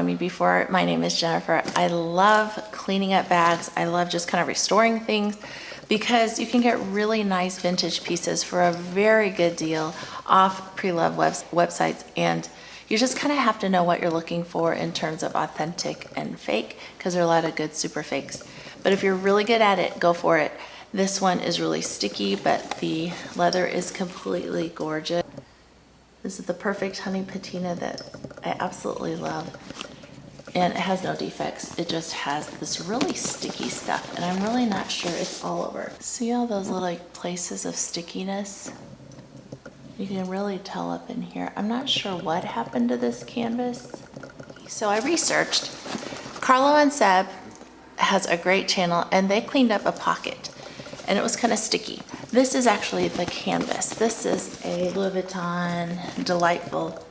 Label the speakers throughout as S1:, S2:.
S1: me before, my name is Jennifer. I love cleaning up bags. I love just kind of restoring things because you can get really nice vintage pieces for a very good deal off pre-loved websites, and you just kind of have to know what you're looking for in terms of authentic and fake, because there are a lot of good super fakes. But if you're really good at it, go for it. This one is really sticky, but the leather is completely gorgeous. This is the perfect honey patina that I absolutely love. And it has no defects. It just has this really sticky stuff, and I'm really not sure it's all over. See all those little places of stickiness? You can really tell up in here. I'm not sure what happened to this canvas. So I researched. Carlo and Seb has a great channel, and they cleaned up a pocket, and it was kind of sticky. This is actually the canvas. This is a Louis Vuitton Delightful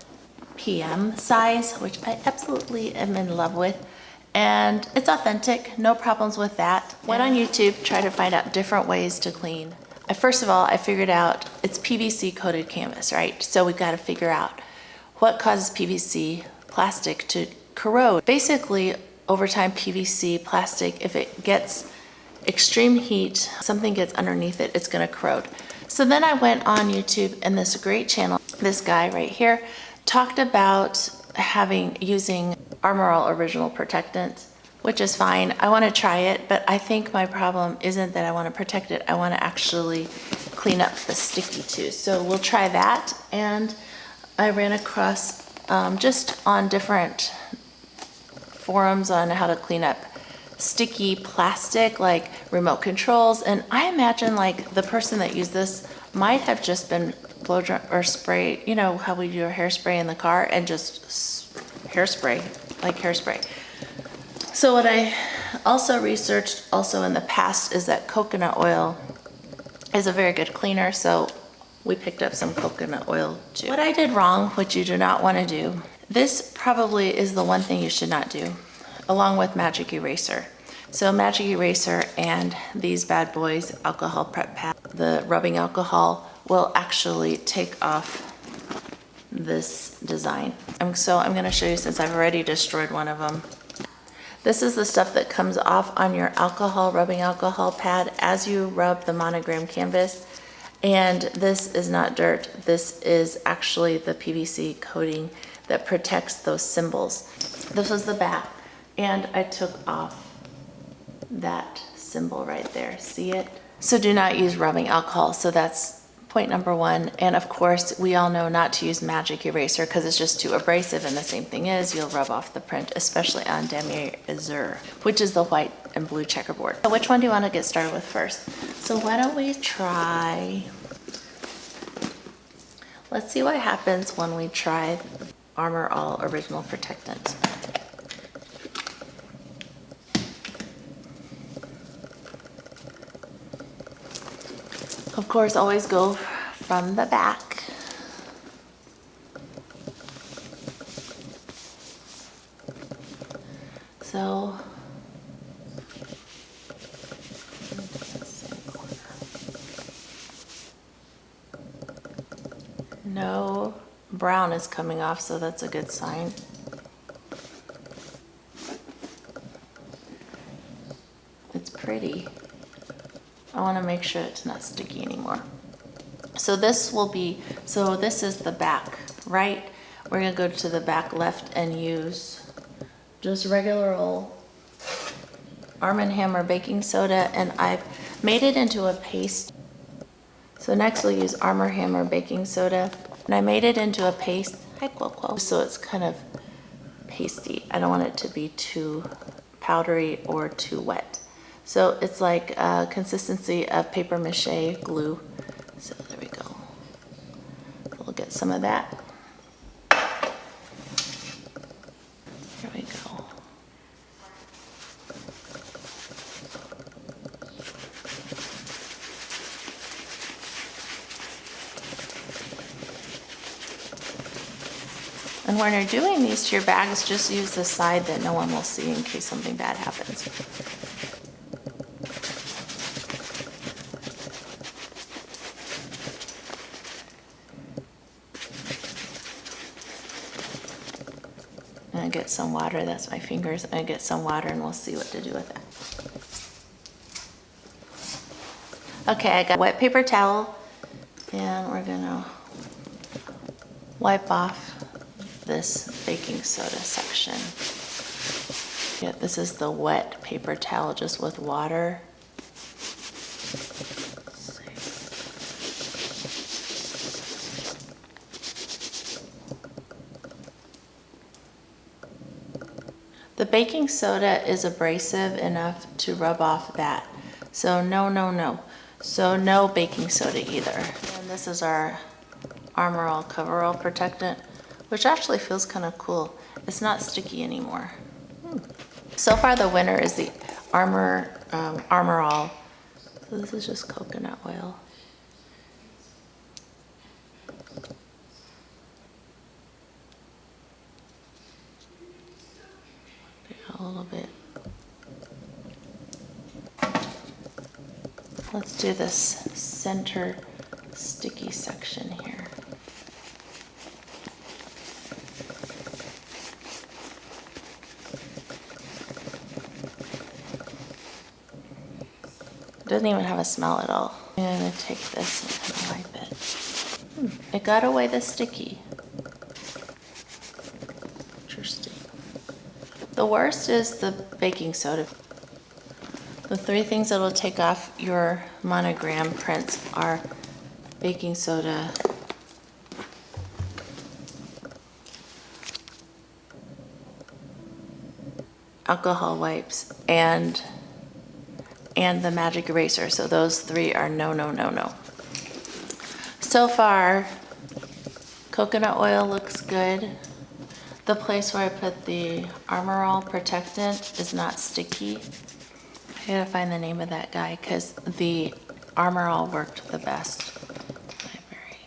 S1: PM size, which I absolutely am in love with, and it's authentic, no problems with that. Went on YouTube, tried to find out different ways to clean. First of all, I figured out it's PVC coated canvas, right? So we've got to figure out what causes PVC plastic to corrode. Basically, over time, PVC plastic, if it gets extreme heat, something gets underneath it, it's going to corrode. So then I went on YouTube, and this great channel, this guy right here, talked about using Armor All original protectant, which is fine. I want to try it, but I think my problem isn't that I want to protect it. I want to actually clean up the sticky too. So we'll try that. And I ran across just on different forums on how to clean up sticky plastic, like remote controls. And I imagine like the person that used this might have just been blow dry or spray, you know how we do our hairspray in the car, and just hairspray, like hairspray. So what I also researched also in the past is that coconut oil is a very good cleaner, so we picked up some coconut oil too. What I did wrong, which you do not want to do, this probably is the one thing you should not do, along with magic eraser. So magic eraser and these bad boys, alcohol prep pad, the rubbing alcohol will actually take off this design. So I'm going to show you, since I've already destroyed one of them. This is the stuff that comes off on your rubbing alcohol pad as you rub the monogram canvas. And this is not dirt. This is actually the PVC coating that protects those symbols. This was the back, and I took off that symbol right there. See it? So do not use rubbing alcohol. So that's point number one. And of course, we all know not to use magic eraser because it's just too abrasive, and the same thing is you'll rub off the print, especially on damier azur, which is the white and blue checkerboard. So which one do you want to get started with first? So why don't we try, let's see what happens when we try Armor All Original Protectant. Of course, always go from the back. So, no brown is coming off, so that's a good sign. It's pretty. I want to make sure it's not sticky anymore. So this will be, so this is the back, right? We're going to go to the back left and use just regular old Arm & Hammer baking soda, and I've made it into a paste. So next we'll use Arm & Hammer baking soda, and I made it into a paste, so it's kind of pasty. I don't want it to be too powdery or too wet. So it's like a consistency of paper mache glue. So there we go. We'll get some of that. Here we go. And when you're doing these to your bags, just use the side that no one will see in case something bad happens. gonna get some water. That's my fingers. I'm gonna get some water and we'll see what to do with it. Okay, I got a wet paper towel and we're gonna wipe off this baking soda section. Yeah, this is the wet paper towel just with water. The baking soda is abrasive enough to rub off that. So no. So no baking soda either. And this is our Armor All Coverall Protectant, which actually feels kind of cool. It's not sticky anymore. So far the winner is the Armor All. So this is just coconut oil. A little bit. Let's do this center sticky section here. It doesn't even have a smell at all. I'm gonna take this and kind of wipe it. It got away the sticky. Interesting. The worst is the baking soda. The 3 things that will take off your monogram prints are baking soda, alcohol wipes, and the magic eraser. So those 3 are no. So far, coconut oil looks good. The place where I put the Armor All Protectant is not sticky. I gotta find the name of that guy because the Armor All worked the best. Library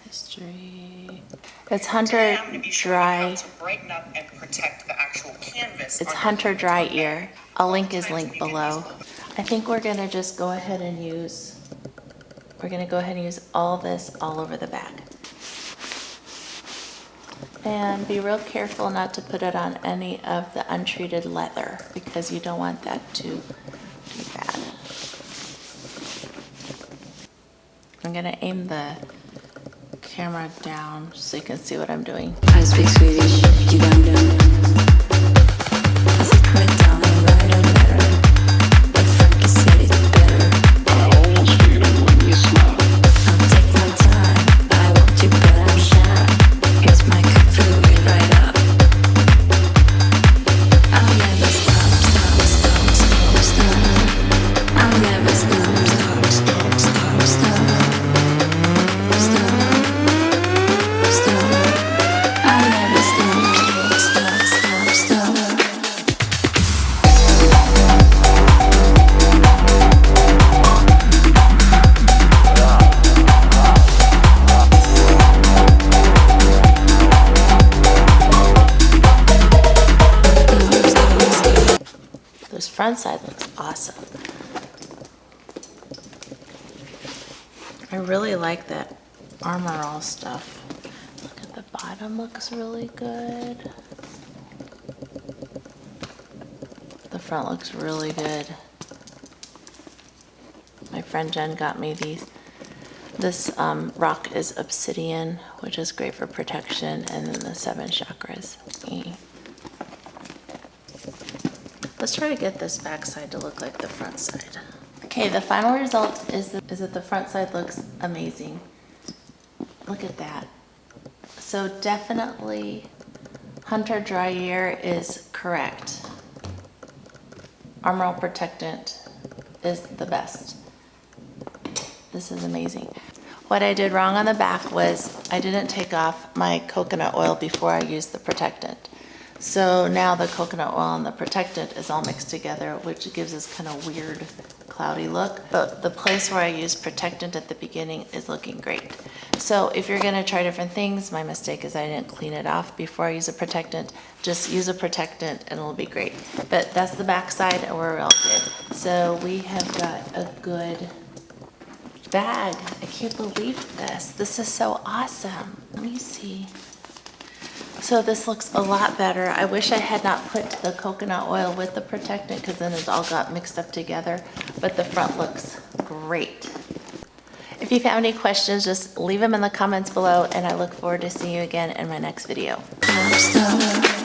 S1: history. It's Hunter Dry. It's Hunter Dry Ear. I'll link his link below. I think we're gonna just go ahead and use. We're gonna go ahead and use all this all over the bag. And be real careful not to put it on any of the untreated leather because you don't want that to be bad. I'm gonna aim the camera down so you can see what I'm doing.
S2: I speak Swedish, you down. I sit right down and write a letter, but Frankie said it's better.
S3: I almost feel it when you smile.
S2: I'll take my time, I want you but I'm shy. Here's my cup, fill it right up. I'll never stop. I'll never stop.
S1: This front side looks awesome. I really like that Armor All stuff. Look at the bottom, looks really good. The front looks really good. My friend Jen got me these. This rock is obsidian, which is great for protection, and then the 7 chakras. Let's try to get this back side to look like the front side. Okay, the final result is that the front side looks amazing. Look at that. So definitely Hunter Dry Ear is correct. Armor All Protectant is the best. This is amazing. What I did wrong on the back was I didn't take off my coconut oil before I used the protectant. So now the coconut oil and the protectant is all mixed together, which gives this kind of weird cloudy look. But the place where I used protectant at the beginning is looking great. So if you're gonna try different things, my mistake is I didn't clean it off before I use a protectant. Just use a protectant and it'll be great. But that's the back side and we're all good. So we have got a good bag. I can't believe this. This is so awesome. Let me see. So this looks a lot better. I wish I had not put the coconut oil with the protectant because then it all got mixed up together, but the front looks great. If you have any questions, just leave them in the comments below, and I look forward to seeing you again in my next video.
S2: Pop star.